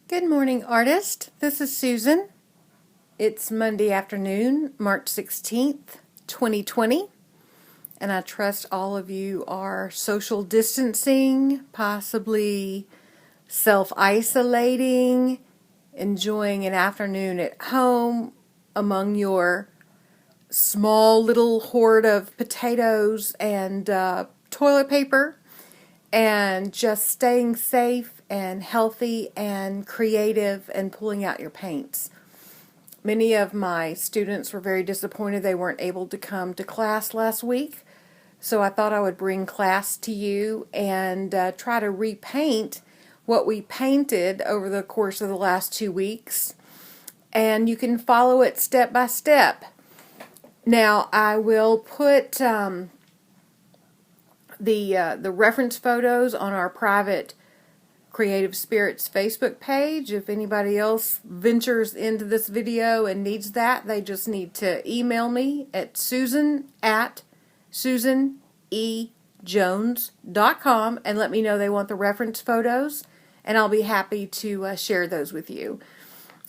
Good morning, artist. This is Susan. It's Monday afternoon, March 16th, 2020, and I trust all of you are social distancing, possibly self-isolating, enjoying an afternoon at home among your small little hoard of potatoes and toilet paper, and just staying safe and healthy and creative and pulling out your paints. Many of my students were very disappointed they weren't able to come to class last week, so I thought I would bring class to you and try to repaint what we painted over the course of the last 2 weeks, and you can follow it step by step. Now I will put the reference photos on our private Creative Spirits Facebook page. If anybody else ventures into this video and needs that, they just need to email me at susan@susanejones.com and let me know they want the reference photos, and I'll be happy to share those with you.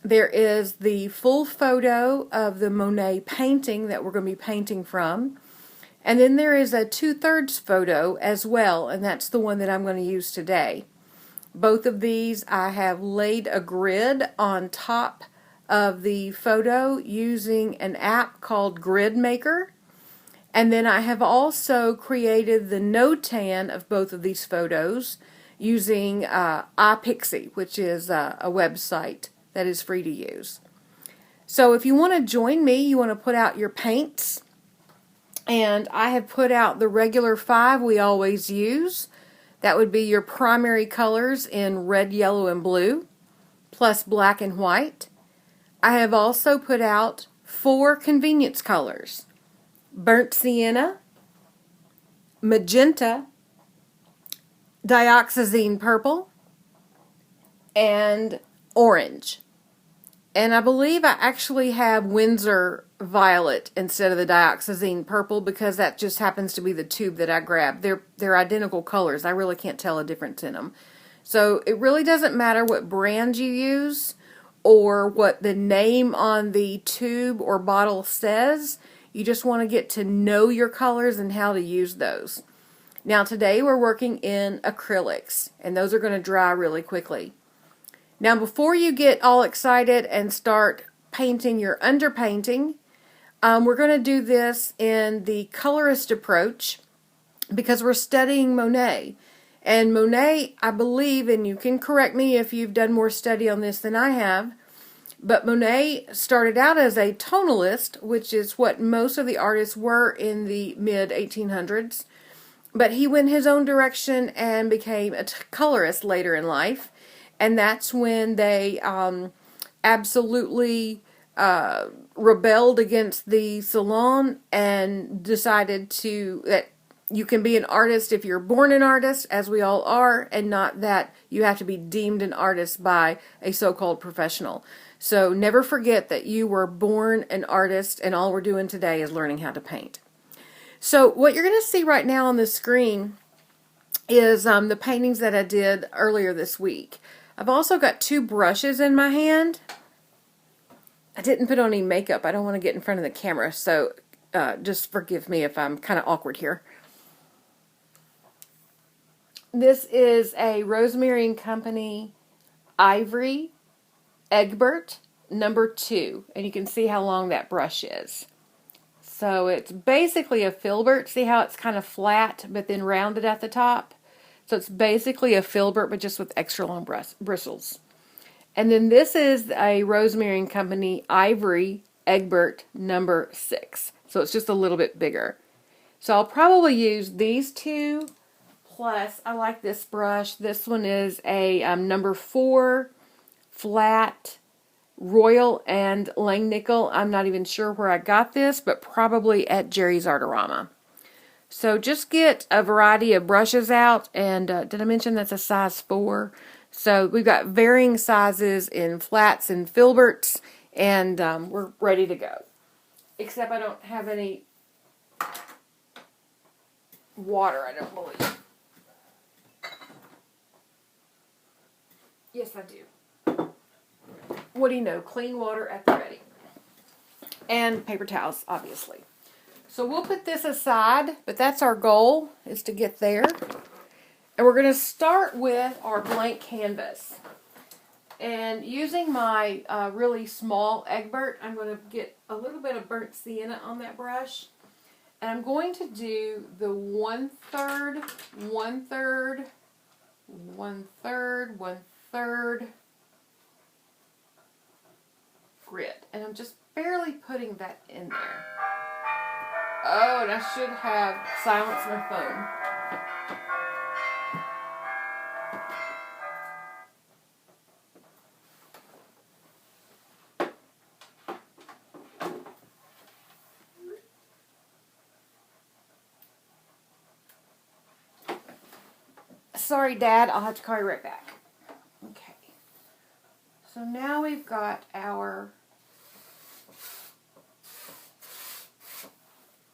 There is the full photo of the Monet painting that we're going to be painting from. And then there is a 2/3 photo as well, and that's the one that I'm going to use today. Both of these I have laid a grid on top of the photo using an app called Grid Maker. And then I have also created the notan of both of these photos using iPixie, which is a website that is free to use. So if you want to join me, you want to put out your paints. And I have put out the regular 5 we always use. That would be your primary colors in red, yellow, and blue, plus black and white. I have also put out 4 convenience colors: burnt sienna, magenta, dioxazine purple, and orange. And I believe I actually have Windsor violet instead of the dioxazine purple because that just happens to be the tube that I grabbed. They're identical colors. I really can't tell a difference in them. So it really doesn't matter what brand you use or what the name on the tube or bottle says. You just want to get to know your colors and how to use those. Now today we're working in acrylics, and those are going to dry really quickly. Now before you get all excited and start painting your underpainting, we're going to do this in the colorist approach because we're studying Monet. And Monet, I believe, and you can correct me if you've done more study on this than I have, but Monet started out as a tonalist, which is what most of the artists were in the mid-1800s. But he went his own direction and became a colorist later in life. And that's when they absolutely rebelled against the salon and decided that you can be an artist if you're born an artist, as we all are, and not that you have to be deemed an artist by a so-called professional. So never forget that you were born an artist, and all we're doing today is learning how to paint. So what you're going to see right now on the screen is the paintings that I did earlier this week. I've also got 2 brushes in my hand. I didn't put on any makeup. I don't want to get in front of the camera, so just forgive me if I'm kind of awkward here. This is a Rosemary and Company Ivory Egbert number 2, and you can see how long that brush is. So it's basically a filbert. See how it's kind of flat but then rounded at the top? So it's basically a filbert, but just with extra long bristles. And then this is a Rosemary and Company Ivory Egbert number 6. So it's just a little bit bigger. So I'll probably use these 2. Plus, I like this brush. This one is a number 4 flat Royal and Langnickel. I'm not even sure where I got this, but probably at Jerry's Artorama. So just get a variety of brushes out, and did I mention that's a size 4? So we've got varying sizes in flats and filberts, and we're ready to go. Except I don't have any water, I don't believe. Yes, I do. what do you know, clean water at the ready. And paper towels, obviously. So we'll put this aside, but that's our goal, is to get there. And we're going to start with our blank canvas. And using my really small Egbert, I'm going to get a little bit of burnt sienna on that brush. And I'm going to do the 1/3, 1/3, 1/3, 1/3 grid. And I'm just barely putting that in there. Oh, and I should have silenced my phone. Sorry, Dad, I'll have to call you right back. Okay. So now we've got our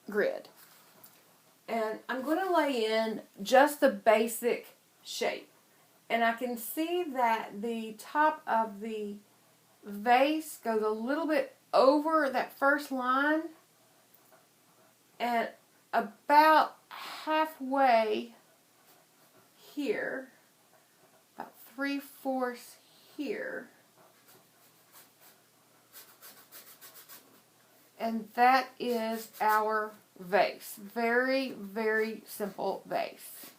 grid. And I'm going to lay in just the basic shape. And I can see that the top of the vase goes a little bit over that first line. And about halfway here, about 3/4 here. And that is our vase. Very, very simple vase.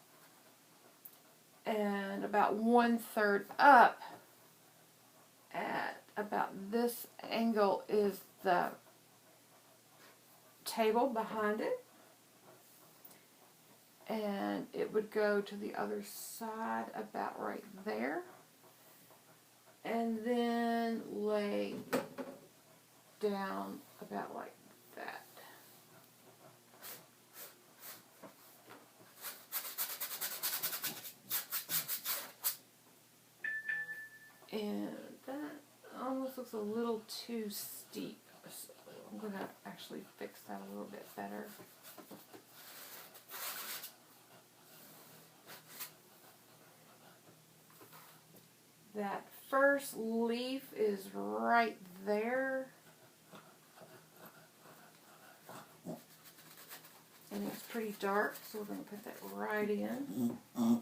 And about 1/3 up at about this angle is the table behind it. And it would go to the other side about right there. And then lay down about like that. And that almost looks a little too steep. So I'm going to actually fix that a little bit better. That first leaf is right there. And it's pretty dark, so we're going to put that right in. And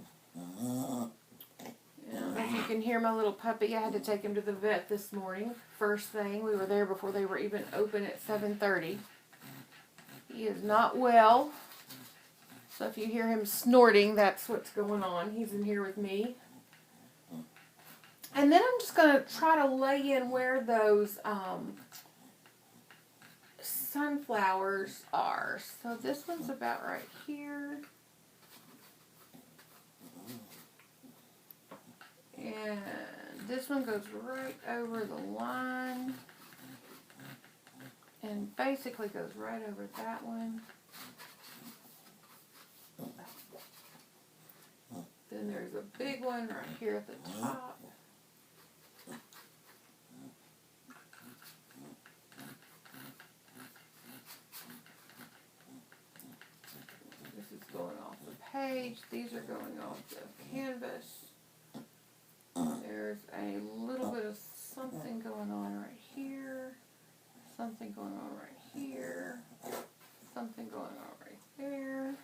as you can hear my little puppy, I had to take him to the vet this morning. First thing, we were there before they were even open at 7:30. He is not well. So if you hear him snorting, that's what's going on. He's in here with me. And then I'm just going to try to lay in where those sunflowers are. So this one's about right here. And this one goes right over the line. And basically goes right over that one. Then there's a big one right here at the top. This is going off the page. These are going off the canvas. There's a little bit of something going on right here. Something going on right here. Something going on right there.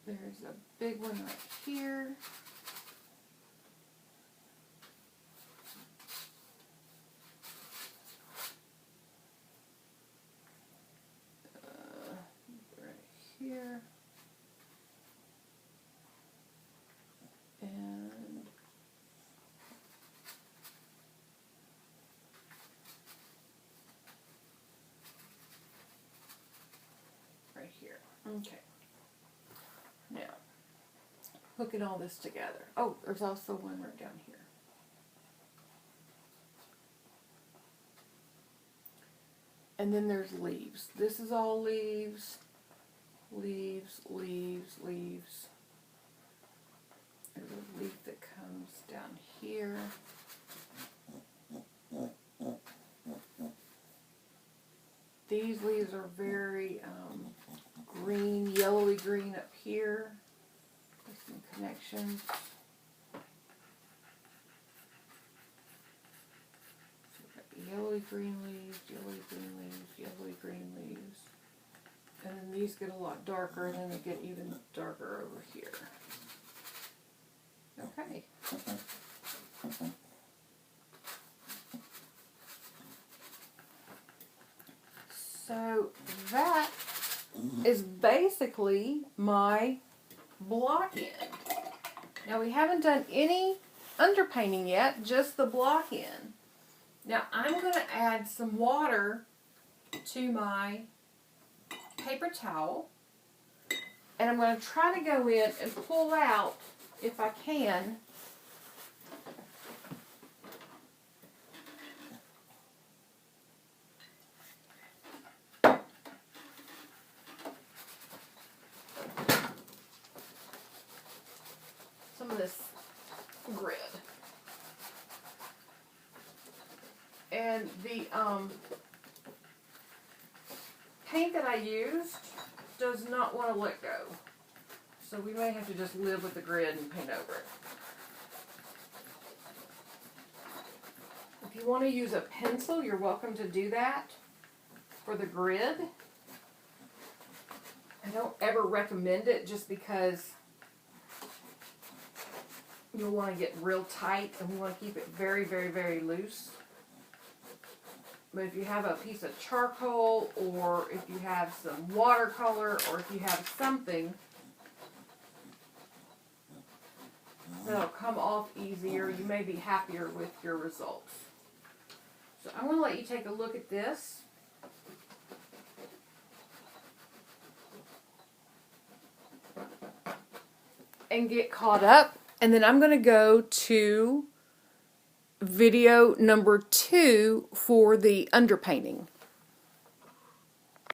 There's a big one right here. Right here. And right here. Okay. Now, hooking all this together. Oh, there's also one right down here. And then there's leaves. This is all leaves. Leaves, leaves, leaves. There's a leaf that comes down here. These leaves are very green, yellowy green up here. There's some connections. yellowy green leaves, yellowy green leaves, yellowy green leaves. And then these get a lot darker, and then they get even darker over here. Okay. So that is basically my block end. Now we haven't done any underpainting yet, just the block end. Now I'm going to add some water to my paper towel, and I'm going to try to go in and pull out, if I can, some of this grid. And the paint that I used does not want to let go. So we may have to just live with the grid and paint over it. If you want to use a pencil, you're welcome to do that for the grid. I don't ever recommend it just because you'll want to get real tight and we want to keep it very, very, very loose. But if you have a piece of charcoal, or if you have some watercolor, or if you have something that'll come off easier, you may be happier with your results. So I'm going to let you take a look at this. And get caught up. And then I'm going to go to video number 2 for the underpainting.